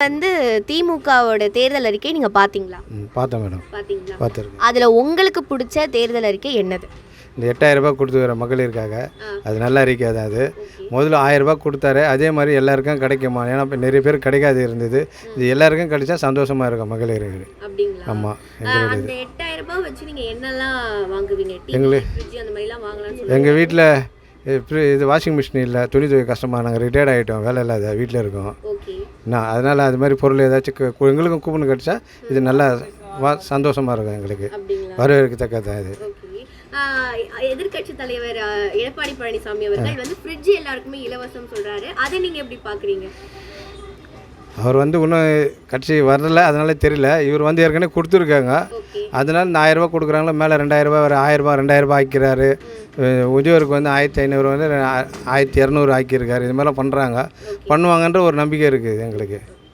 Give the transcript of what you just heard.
வந்து திமுகவோட தேர்தல் அறிக்கை நீங்க பாத்தீங்களா? பார்த்தேன் மேடம். பாத்தீங்களா? பார்த்துருக்கேன். அதுல உங்களுக்கு பிடிச்ச தேர்தல் அறிக்கை என்னது? இந்த 8000 ரூபாய் கொடுத்துக்கிற மகளிருக்காக அது நல்ல அறிக்கை தான். அது முதல்ல 1000 ரூபாய் கொடுத்தாரு, அதே மாதிரி எல்லாருக்கும் கிடைக்குமா? ஏன்னா இப்போ நிறைய பேர் கிடைக்காது இருந்தது. இது எல்லாருக்கும் கிடைச்சா சந்தோஷமாக இருக்கும் மகளிருக்கு. அப்படிங்களா? ஆமாம். அந்த 8000 ரூபாய் வச்சு நீங்க என்னெல்லாம் வாங்குவீங்க? எங்களுக்கு அந்த மாதிரிலாம் வாங்கலாம்னு எங்கள் வீட்டில் இது வாஷிங் மிஷின் இல்லை, துணி துவை கஷ்டமாக, நாங்கள் ரிட்டையர்ட் ஆகிட்டோம், வேலை இல்லாத வீட்டில் இருக்கோம். நான் அதனால் அது மாதிரி பொருள் ஏதாச்சும் எங்களுக்கும் கூப்பன் கிடச்சா இது நல்லா சந்தோஷமாக இருக்கும் எங்களுக்கு. வரவேற்கத்தக்கதான் இது. எதிர்கட்சி தலைவர் எடப்பாடி பழனிசாமி அவர்கள் வந்து ஃப்ரிட்ஜ் எல்லாருக்குமே இலவசம் சொல்றாரு. அதை நீங்க எப்படி பாக்குறீங்க? அவர் வந்து இன்னும் கட்சி வரல, அதனால தெரியல. இவர் வந்து ஏற்கனவே கொடுத்துருக்காங்க. அதனால இந்த 1000 ரூபாய் கொடுக்குறாங்களோ, மேலே 2000 ரூபாய், ஒரு 1000 ரூபாய் 2000 ரூபாய் ஆக்கிறாரு. உத்தியோகருக்கு வந்து 1500 வந்து 1200 ஆக்கியிருக்காரு. இது மாதிரிலாம் பண்ணுறாங்க, பண்ணுவாங்கன்ற ஒரு நம்பிக்கை இருக்குது எங்களுக்கு.